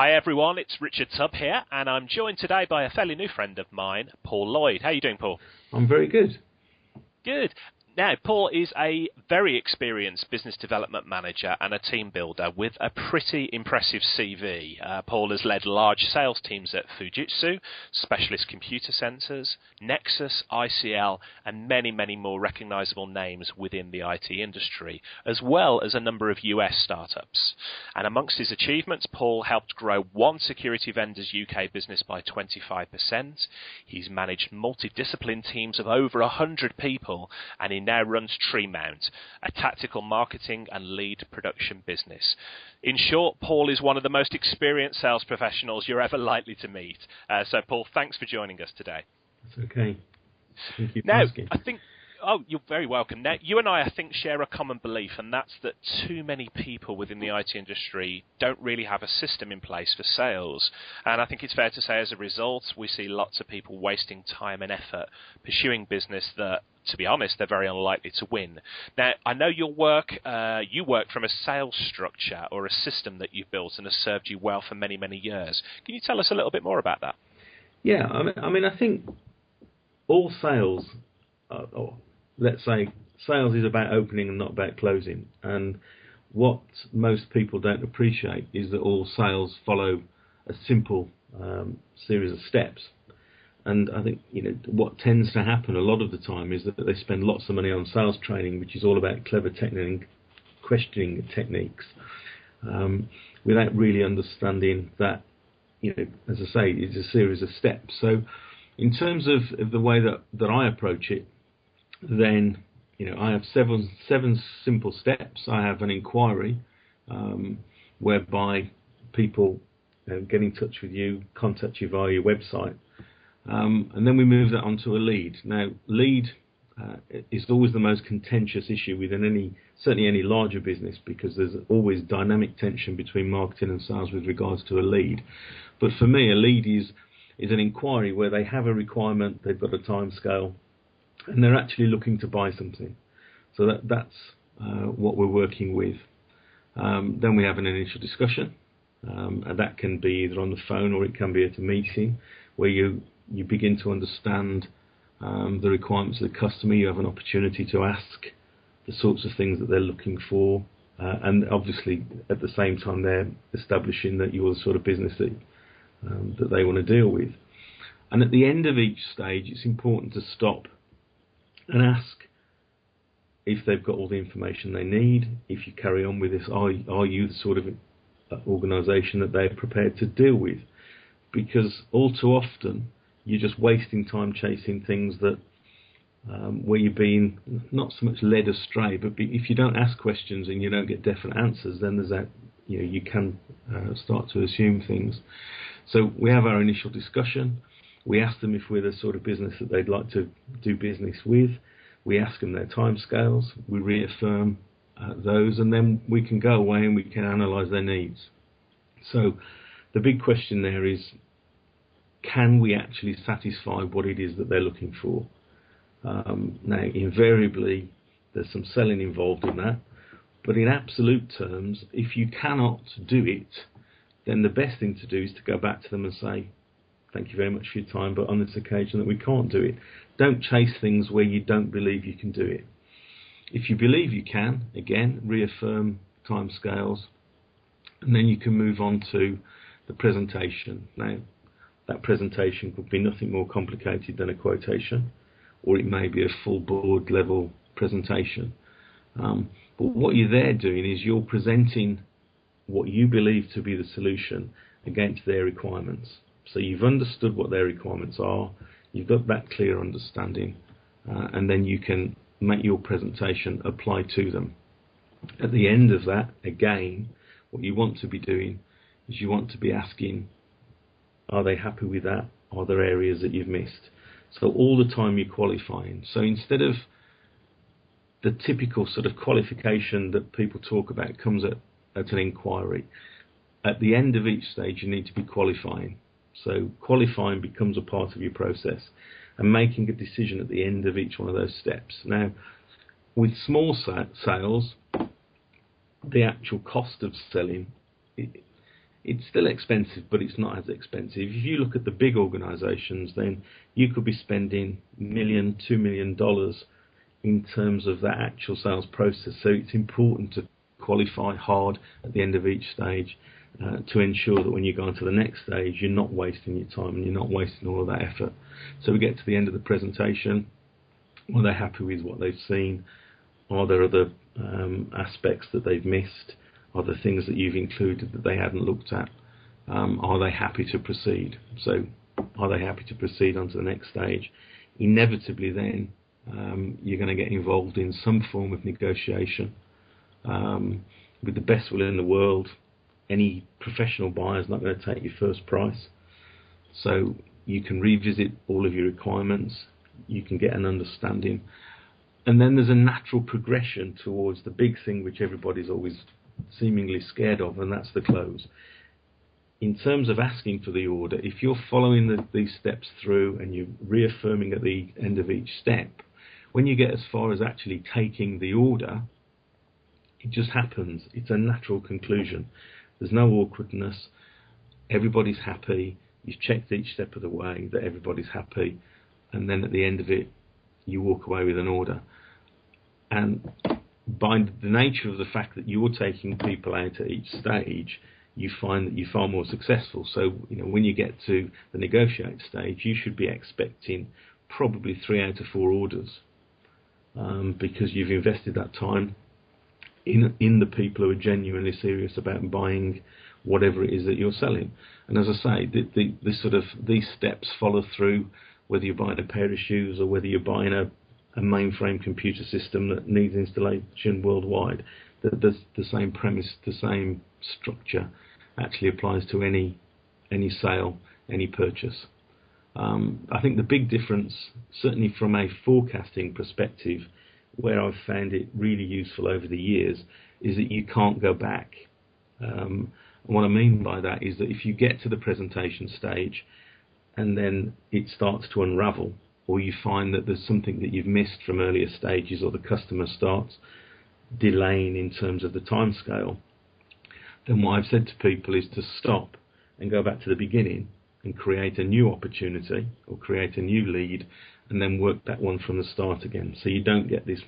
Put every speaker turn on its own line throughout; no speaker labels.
Hi everyone, it's Richard Tubb here, and I'm joined today by a fairly new friend of mine, Paul Lloyd. How are you doing, Paul?
I'm very good.
Good. Now, Paul is a very experienced business development manager and a team builder with a pretty impressive CV. Paul has led large sales teams at Fujitsu, Specialist Computer Centres, Nexus, ICL, and many, many more recognisable names within the IT industry, as well as a number of US startups. And amongst his achievements, Paul helped grow one security vendor's UK business by 25%. He's managed multidiscipline teams of over 100 people, and he now runs Treemount, a tactical marketing and lead production business. In short, Paul is one of the most experienced sales professionals you're ever likely to meet. So, Paul, thanks for joining us today.
That's okay. Thank you for
now,
asking.
You're very welcome. Now, you and I think, share a common belief, and that's that too many people within the IT industry don't really have a system in place for sales. And I think it's fair to say, as a result, we see lots of people wasting time and effort pursuing business that, to be honest, they're very unlikely to win. Now, I know you work from a sales structure or a system that you've built and has served you well for many, many years. Can you tell us a little bit more about that?
Yeah, I think all sales, let's say sales is about opening and not about closing. And what most people don't appreciate is that all sales follow a simple series of steps. And I think what tends to happen a lot of the time is that they spend lots of money on sales training, which is all about clever questioning techniques, without really understanding that, as I say, it's a series of steps. So in terms of the way that I approach it, then I have seven simple steps. I have an inquiry, whereby people get in touch with you, contact you via your website. And then we move that onto a lead. Now, lead is always the most contentious issue within certainly any larger business, because there's always dynamic tension between marketing and sales with regards to a lead. But for me, a lead is an inquiry where they have a requirement, they've got a time scale, and they're actually looking to buy something. So that's what we're working with. Then we have an initial discussion, and that can be either on the phone or it can be at a meeting where you begin to understand the requirements of the customer. You have an opportunity to ask the sorts of things that they're looking for, and obviously at the same time they're establishing that you're the sort of business that they want to deal with. And at the end of each stage, it's important to stop and ask if they've got all the information they need. If you carry on with this, are you the sort of organisation that they're prepared to deal with? Because all too often you're just wasting time chasing things that where you're being not so much led astray, but if you don't ask questions and you don't get definite answers, then there's that you can start to assume things. So we have our initial discussion. We ask them if we're the sort of business that they'd like to do business with. We ask them their timescales. We reaffirm those, and then we can go away and we can analyse their needs. So the big question there is, can we actually satisfy what it is that they're looking for? Now, invariably, there's some selling involved in that. But in absolute terms, if you cannot do it, then the best thing to do is to go back to them and say, thank you very much for your time, but on this occasion that we can't do it. Don't chase things where you don't believe you can do it. If you believe you can, again, reaffirm timescales, and then you can move on to the presentation. Now, that presentation could be nothing more complicated than a quotation, or it may be a full board level presentation. But what you're there doing is you're presenting what you believe to be the solution against their requirements. So you've understood what their requirements are, you've got that clear understanding, and then you can make your presentation apply to them. At the end of that, again, what you want to be doing is you want to be asking, are they happy with that? Are there areas that you've missed? So all the time you're qualifying. So instead of the typical sort of qualification that people talk about comes at an inquiry, at the end of each stage you need to be qualifying. So qualifying becomes a part of your process and making a decision at the end of each one of those steps. Now, with small sales, the actual cost of selling it's still expensive, but it's not as expensive. If you look at the big organisations, then you could be spending $1 million, $2 million in terms of that actual sales process. So it's important to qualify hard at the end of each stage to ensure that when you go on to the next stage, you're not wasting your time and you're not wasting all of that effort. So we get to the end of the presentation. Are they happy with what they've seen? Are there other aspects that they've missed? Are there things that you've included that they hadn't looked at? Are they happy to proceed? So are they happy to proceed on to the next stage? Inevitably then, you're going to get involved in some form of negotiation. With the best will in the world, any professional buyer is not going to take your first price. So you can revisit all of your requirements. You can get an understanding. And then there's a natural progression towards the big thing which everybody's always seemingly scared of, and that's the close. In terms of asking for the order, if you're following these steps through and you're reaffirming at the end of each step, when you get as far as actually taking the order, it just happens. It's a natural conclusion. There's no awkwardness. Everybody's happy. You've checked each step of the way that everybody's happy, and then at the end of it, you walk away with an order. And by the nature of the fact that you're taking people out at each stage, you find that you're far more successful. So, when you get to the negotiate stage, you should be expecting probably 3 out of 4 orders, because you've invested that time in the people who are genuinely serious about buying whatever it is that you're selling. And as I say, these steps follow through whether you're buying a pair of shoes or whether you're buying a mainframe computer system that needs installation worldwide. The same premise, the same structure actually applies to any sale, any purchase. I think the big difference, certainly from a forecasting perspective, where I've found it really useful over the years, is that you can't go back. And what I mean by that is that if you get to the presentation stage and then it starts to unravel, or you find that there's something that you've missed from earlier stages, or the customer starts delaying in terms of the timescale, then what I've said to people is to stop and go back to the beginning and create a new opportunity or create a new lead, and then work that one from the start again. So you don't get this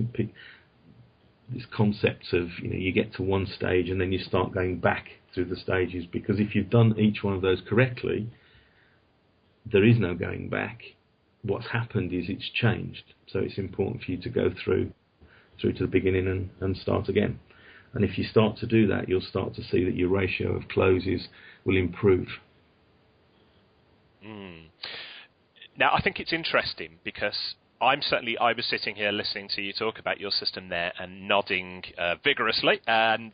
concept of, you get to one stage and then you start going back through the stages, because if you've done each one of those correctly, there is no going back. What's happened is it's changed. So it's important for you to go through to the beginning and start again. And if you start to do that, you'll start to see that your ratio of closes will improve.
Now, I think it's interesting because I was sitting here listening to you talk about your system there and nodding vigorously, and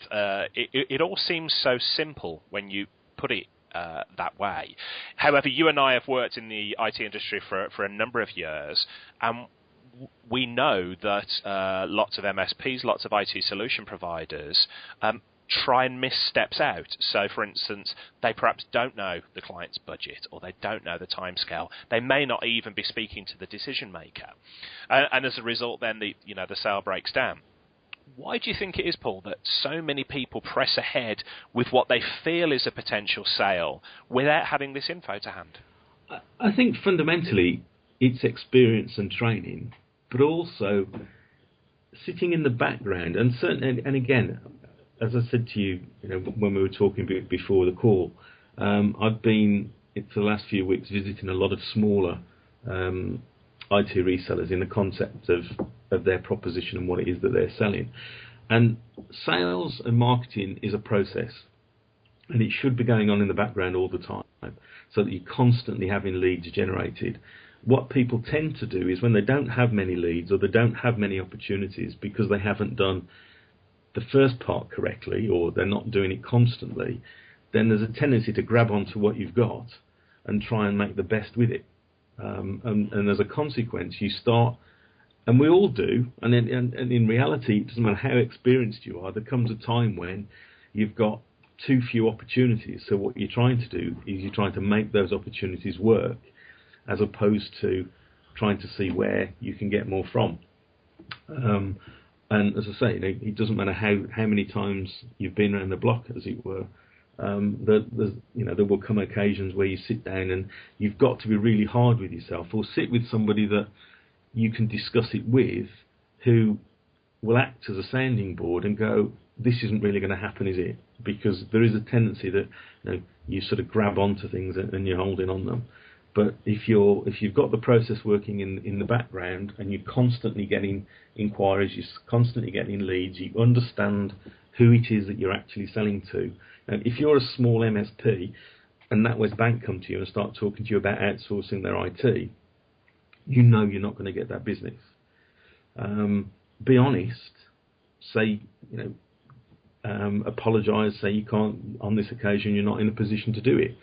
it all seems so simple when you put it that way. However, you and I have worked in the IT industry for a number of years, and we know that lots of MSPs, lots of IT solution providers try and miss steps out. So, for instance, they perhaps don't know the client's budget, or they don't know the timescale. They may not even be speaking to the decision maker, and as a result, then the sale breaks down. Why do you think it is, Paul, that so many people press ahead with what they feel is a potential sale without having this info to hand?
I think fundamentally it's experience and training, but also sitting in the background. And again, as I said to you, when we were talking before the call, I've been for the last few weeks visiting a lot of smaller IT resellers in the concept of their proposition and what it is that they're selling. And sales and marketing is a process, and it should be going on in the background all the time, so that you're constantly having leads generated. What people tend to do is when they don't have many leads, or they don't have many opportunities because they haven't done the first part correctly, or they're not doing it constantly, then there's a tendency to grab onto what you've got and try and make the best with it. And as a consequence, you start, and we all do, and in reality, it doesn't matter how experienced you are, there comes a time when you've got too few opportunities. So what you're trying to do is you're trying to make those opportunities work, as opposed to trying to see where you can get more from. And as I say, it doesn't matter how many times you've been around the block, as it were. There will come occasions where you sit down and you've got to be really hard with yourself, or sit with somebody that you can discuss it with, who will act as a sounding board and go, this isn't really going to happen, is it? Because there is a tendency that you sort of grab onto things and you're holding on them. But if you've got the process working in the background, and you're constantly getting inquiries, you're constantly getting leads, you understand who it is that you're actually selling to. And if you're a small MSP and NatWest Bank come to you and start talking to you about outsourcing their IT, you know you're not going to get that business. Be honest. Say, apologise. Say you can't, on this occasion, you're not in a position to do it,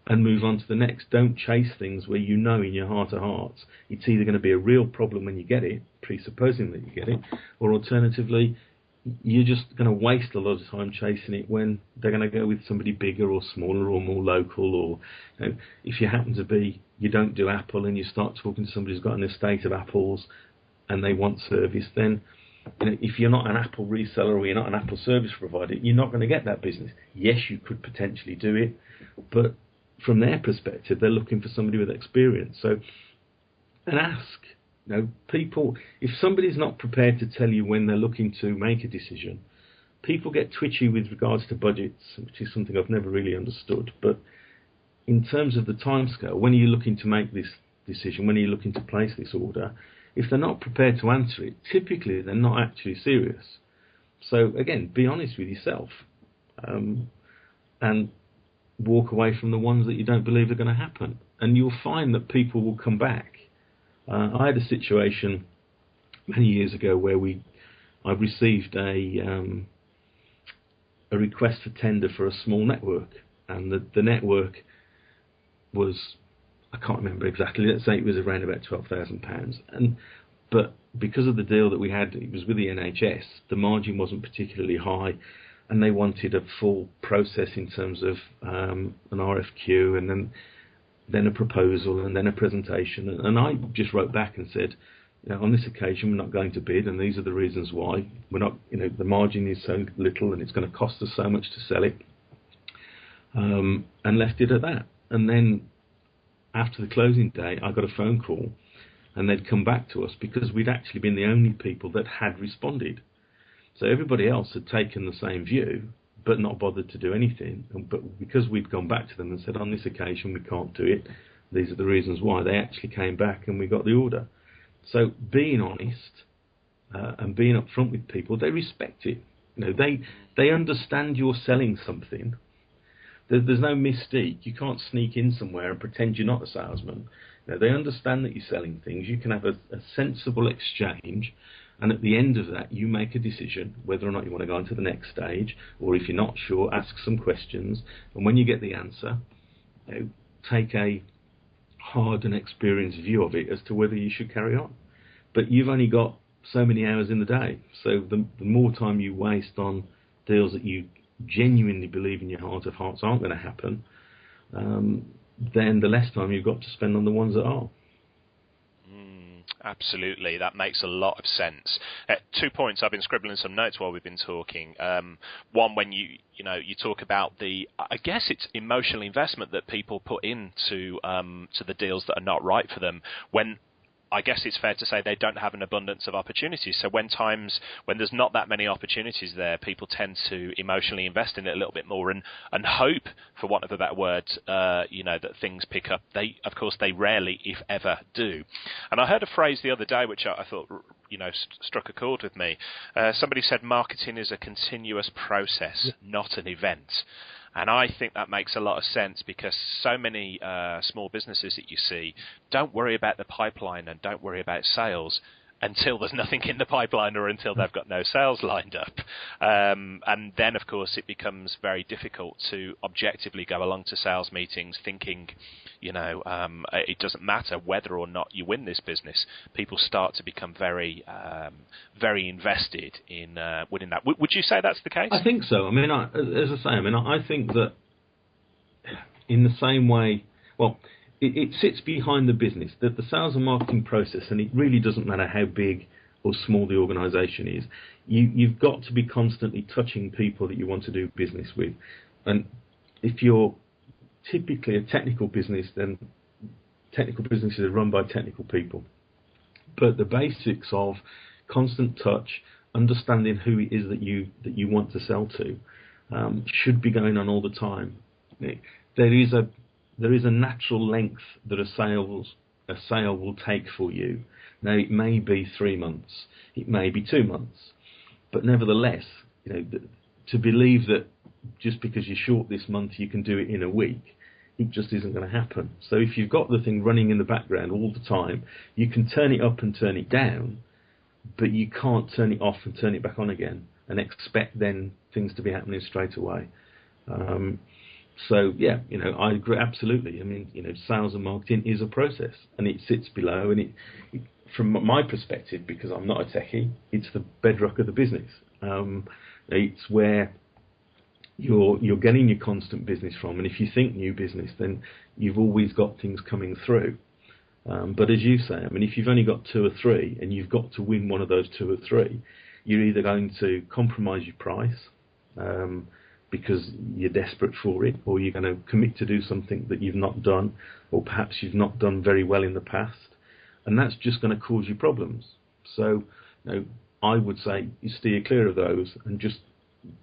and move on to the next. Don't chase things where you know in your heart of hearts it's either going to be a real problem when you get it, presupposing that you get it, or alternatively, you're just going to waste a lot of time chasing it when they're going to go with somebody bigger or smaller or more local. Or if you happen to be, you don't do Apple, and you start talking to somebody who's got an estate of apples and they want service, then if you're not an Apple reseller or you're not an Apple service provider, you're not going to get that business. Yes, you could potentially do it, but from their perspective, they're looking for somebody with experience. So, and ask. People, if somebody's not prepared to tell you when they're looking to make a decision, people get twitchy with regards to budgets, which is something I've never really understood. But in terms of the timescale, when are you looking to make this decision? When are you looking to place this order? If they're not prepared to answer it, typically they're not actually serious. So again, be honest with yourself, and walk away from the ones that you don't believe are going to happen. And you'll find that people will come back. I had a situation many years ago where I received a request for tender for a small network, and the network was, I can't remember exactly, let's say it was around about £12,000, but because of the deal that we had, it was with the NHS, the margin wasn't particularly high, and they wanted a full process in terms of an RFQ, and then a proposal, and then a presentation. And I just wrote back and said, on this occasion we're not going to bid, and these are the reasons why. We're not, the margin is so little and it's going to cost us so much to sell it, and left it at that. And then after the closing day, I got a phone call, and they'd come back to us because we'd actually been the only people that had responded. So everybody else had taken the same view, but not bothered to do anything. But because we'd gone back to them and said, on this occasion we can't do it, these are the reasons why, they actually came back and we got the order. So being honest and being upfront with people, they respect it. They understand you're selling something. There's no mystique. You can't sneak in somewhere and pretend you're not a salesman. They understand that you're selling things. You can have a sensible exchange, and at the end of that, you make a decision whether or not you want to go on to the next stage, or if you're not sure, ask some questions. And when you get the answer, take a hard and experienced view of it as to whether you should carry on. But you've only got so many hours in the day. So the more time you waste on deals that you genuinely believe in your heart of hearts aren't going to happen, then the less time you've got to spend on the ones that are.
Absolutely, that makes a lot of sense. 2 points. I've been scribbling some notes while we've been talking. One, when you talk about I guess it's emotional investment that people put into to the deals that are not right for them. When I guess it's fair to say they don't have an abundance of opportunities. So when there's not that many opportunities there, people tend to emotionally invest in it a little bit more and hope, for want of a better word, that things pick up. Of course, they rarely, if ever, do. And I heard a phrase the other day which I thought, struck a chord with me. Somebody said marketing is a continuous process, not an event. And I think that makes a lot of sense, because so many small businesses that you see don't worry about the pipeline and don't worry about sales until there's nothing in the pipeline or until they've got no sales lined up. And then, of course, it becomes very difficult to objectively go along to sales meetings thinking, it doesn't matter whether or not you win this business. People start to become very, very invested in winning that. Would you say that's the case?
I think so. I think that in the same way, it sits behind the business, that the sales and marketing process, and it really doesn't matter how big or small the organisation is, you've got to be constantly touching people that you want to do business with. And if you're typically a technical business, then technical businesses are run by technical people. But the basics of constant touch, understanding who it is that you want to sell to, should be going on all the time. There is a natural length that a sale will take for you. Now, it may be 3 months, it may be 2 months, but nevertheless, to believe that just because you're short this month you can do it in a week, it just isn't going to happen. So if you've got the thing running in the background all the time, you can turn it up and turn it down, but you can't turn it off and turn it back on again and expect then things to be happening straight away. So yeah, I agree absolutely. I mean, sales and marketing is a process, and it sits below. And it from my perspective, because I'm not a techie, it's the bedrock of the business. It's where you're getting your constant business from. And if you think new business, then you've always got things coming through. But as you say, I mean, if you've only got 2 or 3, and you've got to win one of those 2 or 3, you're either going to compromise your price because you're desperate for it, or you're going to commit to do something that you've not done, or perhaps you've not done very well in the past, and that's just going to cause you problems. So, I would say you steer clear of those and just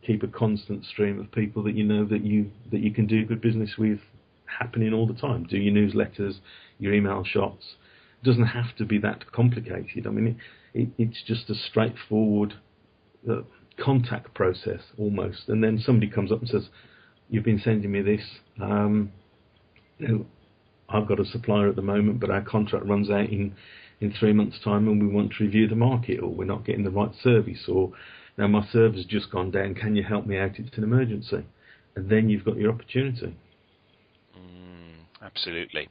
keep a constant stream of people that that you can do good business with happening all the time. Do your newsletters, your email shots. It doesn't have to be that complicated. I mean, it's just a straightforward contact process almost. And then somebody comes up and says, "You've been sending me this. I've got a supplier at the moment, but our contract runs out in 3 months' time, and we want to review the market, or we're not getting the right service, or now my server's just gone down. Can you help me out? It's an emergency." And then you've got your opportunity.
Absolutely.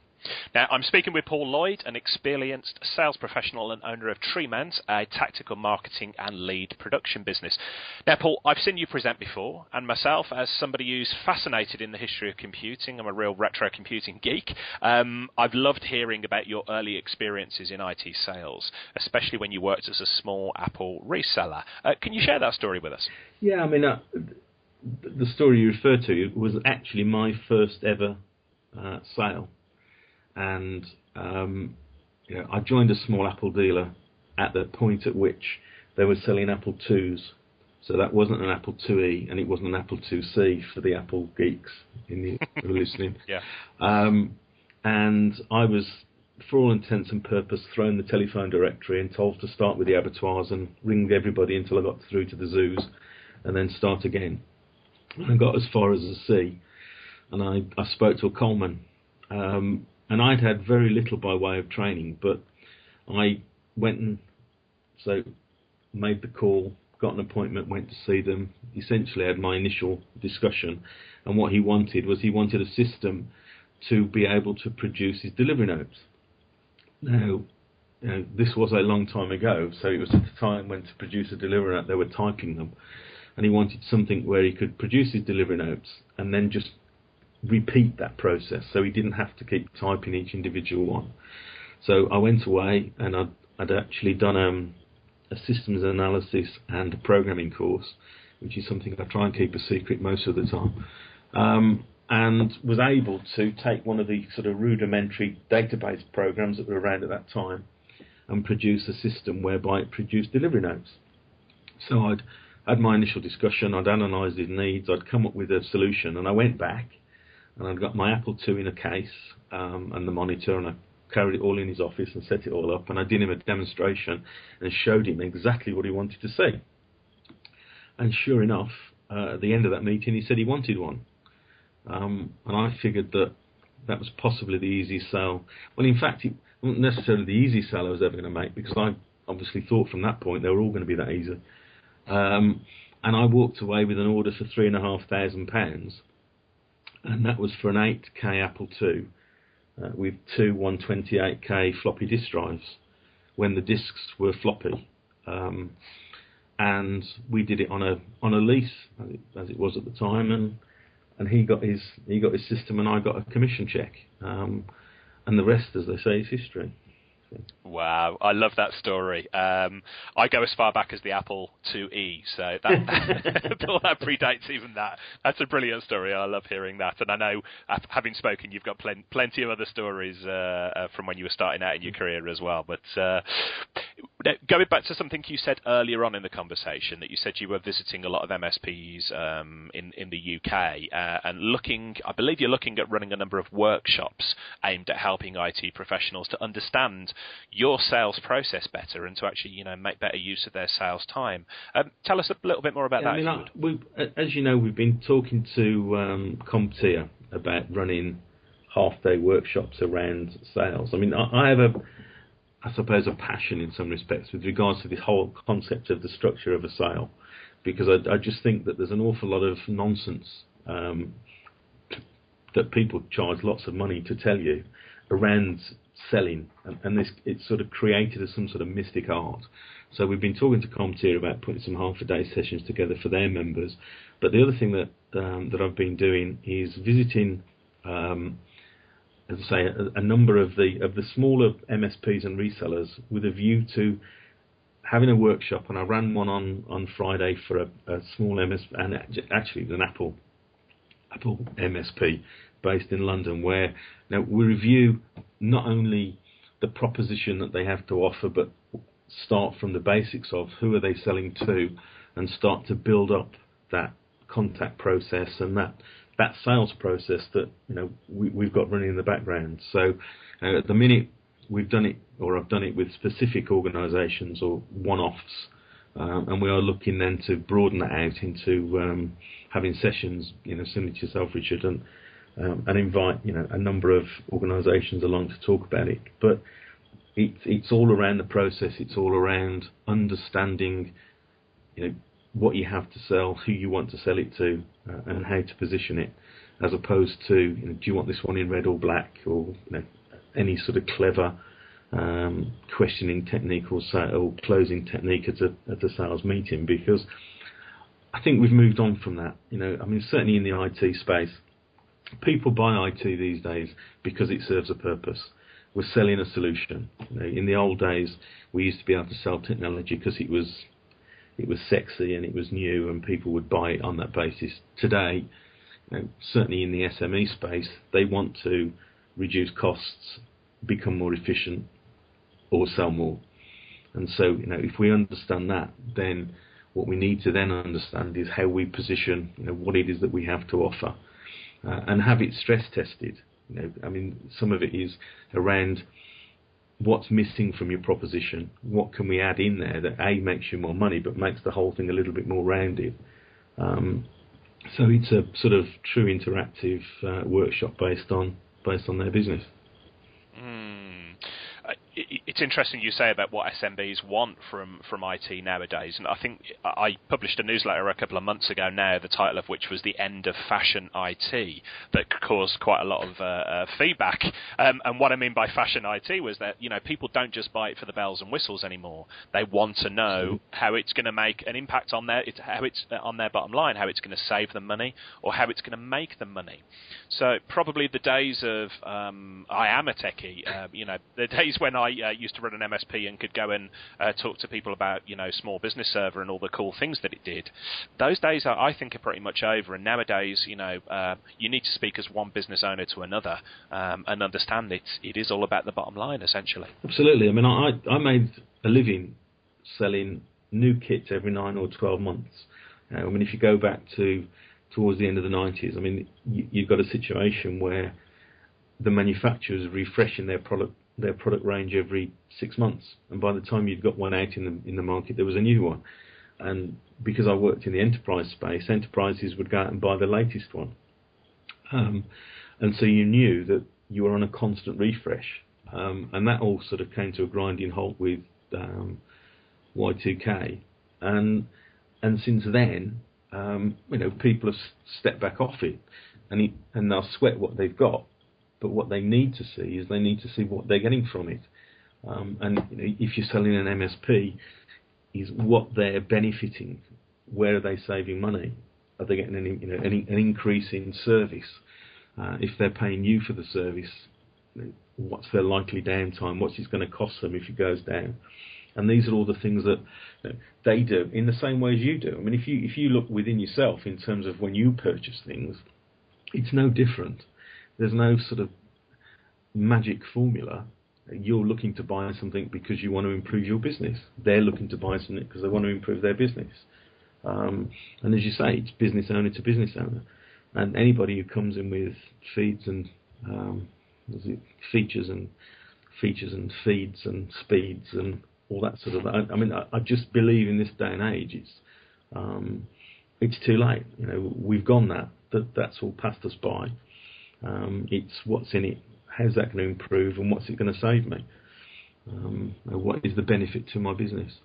Now, I'm speaking with Paul Lloyd, an experienced sales professional and owner of Treemans, a tactical marketing and lead production business. Now, Paul, I've seen you present before, and myself, as somebody who's fascinated in the history of computing, I'm a real retro computing geek. I've loved hearing about your early experiences in IT sales, especially when you worked as a small Apple reseller. Can you share that story with us?
Yeah, I mean, the story you referred to was actually my first ever sale. And I joined a small Apple dealer at the point at which they were selling Apple IIs. So that wasn't an Apple IIe, and it wasn't an Apple IIc for the Apple geeks who are listening.
Yeah.
And I was, for all intents and purposes, thrown the telephone directory and told to start with the abattoirs and ring everybody until I got through to the zoos, and then start again. And I got as far as a C, and I spoke to a Coleman. And I'd had very little by way of training, but I went and made the call, got an appointment, went to see them, essentially had my initial discussion, and what he wanted a system to be able to produce his delivery notes. Now, this was a long time ago, so it was at the time when to produce a delivery note they were typing them, and he wanted something where he could produce his delivery notes and then just repeat that process, so he didn't have to keep typing each individual one. So I went away, and I'd actually done a systems analysis and a programming course, which is something I try and keep a secret most of the time, and was able to take one of the sort of rudimentary database programs that were around at that time and produce a system whereby it produced delivery notes. So I'd had my initial discussion, I'd analysed his needs, I'd come up with a solution, and I went back and I'd got my Apple II in a case and the monitor, and I carried it all in his office and set it all up, and I did him a demonstration and showed him exactly what he wanted to see. And sure enough, at the end of that meeting, he said he wanted one. And I figured that was possibly the easiest sale. Well, in fact, it wasn't necessarily the easiest sale I was ever going to make, because I obviously thought from that point they were all going to be that easy. And I walked away with an order for £3,500. And that was for an 8K Apple II with 2 128K floppy disk drives when the disks were floppy. And we did it on a lease, as it was at the time, and he got his system and I got a commission check. And the rest, as they say, is history.
Wow, I love that story. I go as far back as the Apple IIe, so that predates even that. That's a brilliant story. I love hearing that, and I know, having spoken, you've got plenty of other stories from when you were starting out in your career as well. But going back to something you said earlier on in the conversation, that you said you were visiting a lot of MSPs in the UK, and I believe you're looking at running a number of workshops aimed at helping IT professionals to understand your sales process better and to actually, make better use of their sales time. Tell us a little bit more about that.
As you know, we've been talking to CompTIA about running half-day workshops around sales. I mean, I have I suppose, a passion in some respects with regards to this whole concept of the structure of a sale, because I just think that there's an awful lot of nonsense that people charge lots of money to tell you around selling, and it's sort of created as some sort of mystic art. So we've been talking to CompTIA about putting some half-a-day sessions together for their members. But the other thing that I've been doing is visiting, as I say, a number of the smaller MSPs and resellers with a view to having a workshop. And I ran one on Friday for a small MSP, and actually it was an Apple MSP based in London, where now we review not only the proposition that they have to offer, but start from the basics of who are they selling to, and start to build up that contact process and that sales process that we've got running in the background. So at the minute we've done it, or I've done it with specific organisations or one-offs, and we are looking then to broaden that out into having sessions, similar to yourself, Richard, and invite a number of organisations along to talk about it. But it's all around the process. It's all around understanding, what you have to sell, who you want to sell it to, and how to position it, as opposed to do you want this one in red or black, or any sort of clever questioning technique or closing technique at a sales meeting. Because I think we've moved on from that. I mean, certainly in the IT space, people buy IT these days because it serves a purpose. We're selling a solution. In the old days, we used to be able to sell technology because it was sexy and it was new, and people would buy it on that basis. Today, certainly in the SME space, they want to reduce costs, become more efficient, or sell more. And so, if we understand that, then what we need to then understand is how we position, what it is that we have to offer, and have it stress tested. I mean, some of it is around what's missing from your proposition. What can we add in there that A, makes you more money, but makes the whole thing a little bit more rounded. So it's a sort of true interactive workshop based on their business.
It's interesting you say about what SMBs want from IT nowadays, and I think I published a newsletter a couple of months ago now, the title of which was The End of Fashion IT, that caused quite a lot of feedback. And what I mean by fashion IT was that people don't just buy it for the bells and whistles anymore. They want to know how it's going to make an impact on how it's on their bottom line, how it's going to save them money, or how it's going to make them money. So probably the days of I am a techie, the days when I used to run an MSP and could go and talk to people about Small Business Server and all the cool things that it did. Those days I think are pretty much over, and nowadays you need to speak as one business owner to another and understand it is all about the bottom line, essentially.
Absolutely. I mean, I made a living selling new kits every 9 or 12 months. I mean, if you go back towards the end of the 90s, I mean, you've got a situation where the manufacturers are refreshing their product range every 6 months, and by the time you'd got one out in the market, there was a new one. And because I worked in the enterprise space, enterprises would go out and buy the latest one, and so you knew that you were on a constant refresh, and that all sort of came to a grinding halt with Y2K, and since then, people have stepped back off it, and they'll sweat what they've got. But what they need to see is what they're getting from it. And if you're selling an MSP, is what they're benefiting. Where are they saving money? Are they getting an increase in service? If they're paying you for the service, what's their likely downtime, what's it going to cost them if it goes down. And these are all the things that they do in the same way as you do. I mean, if you look within yourself in terms of when you purchase things, it's no different. There's no sort of magic formula. You're looking to buy something because you want to improve your business. They're looking to buy something because they want to improve their business. And as you say, it's business owner to business owner. And anybody who comes in with feeds and features and feeds and speeds and all that sort of. I mean, I just believe in this day and age, it's too late. We've gone that's all passed us by. It's what's in it, how's that going to improve, and what's it going to save me? What is the benefit to my business?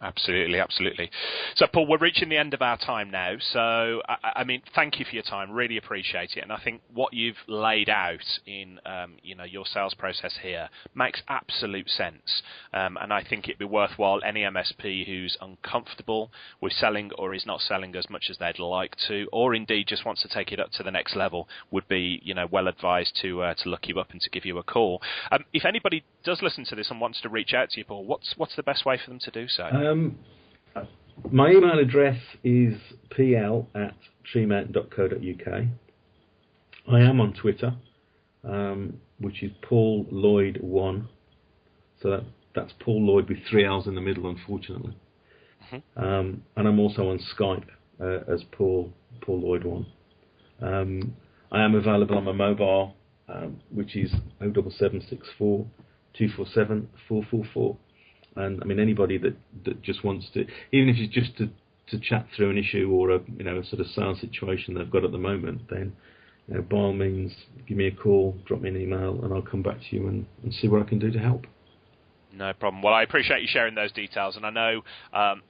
Absolutely. So, Paul, we're reaching the end of our time now. So, I mean, thank you for your time. Really appreciate it. And I think what you've laid out in, your sales process here makes absolute sense. And I think it'd be worthwhile any MSP who's uncomfortable with selling or is not selling as much as they'd like to, or indeed just wants to take it up to the next level, would be, well advised to look you up and to give you a call. If anybody does listen to this and wants to reach out to you, Paul, what's the best way for them to do so?
My email address is pl@treemountain.co.uk. I am on Twitter, which is Paul Lloyd 1. So that's Paul Lloyd with 3 L's in the middle, unfortunately. Mm-hmm. And I'm also on Skype as Paul Lloyd 1. I am available on my mobile, which is 07764 247 444. And I mean, anybody that just wants to, even if it's just to chat through an issue or a sort of sales situation they've got at the moment, then by all means give me a call, drop me an email, and I'll come back to you and see what I can do to help.
No problem. Well, I appreciate you sharing those details, and I know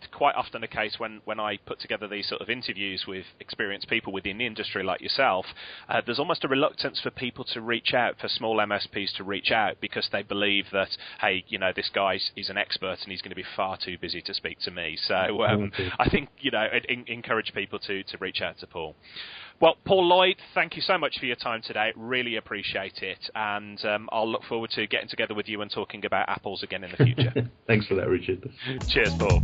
it's quite often the case when I put together these sort of interviews with experienced people within the industry like yourself, there's almost a reluctance for people to reach out, for small MSPs to reach out, because they believe that, hey, this guy is an expert and he's going to be far too busy to speak to me. So I think, encourage people to reach out to Paul. Well, Paul Lloyd, thank you so much for your time today. Really appreciate it. And I'll look forward to getting together with you and talking about apples again in the future.
Thanks for that, Richard.
Cheers, Paul.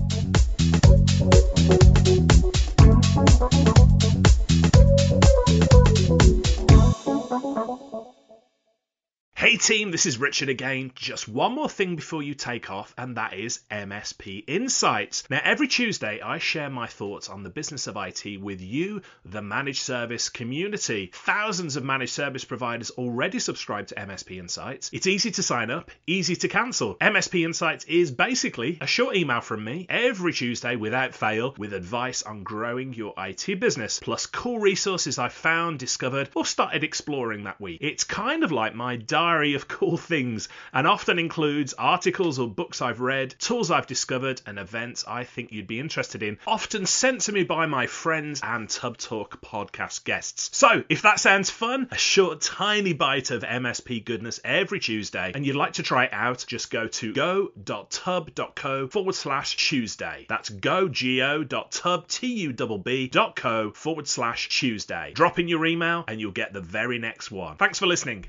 Hey team, this is Richard again. Just one more thing before you take off, and that is MSP Insights. Now, every Tuesday, I share my thoughts on the business of IT with you, the managed service community. Thousands of managed service providers already subscribe to MSP Insights. It's easy to sign up, easy to cancel. MSP Insights is basically a short email from me every Tuesday without fail with advice on growing your IT business, plus cool resources I've found, discovered, or started exploring that week. It's kind of like my diary of cool things, and often includes articles or books I've read, tools I've discovered, and events I think you'd be interested in, often sent to me by my friends and Tub Talk podcast guests. So, if that sounds fun, a short tiny bite of MSP goodness every Tuesday, and you'd like to try it out, just go to go.tub.co/Tuesday. That's go.tub.co/Tuesday. Drop in your email and you'll get the very next one. Thanks for listening.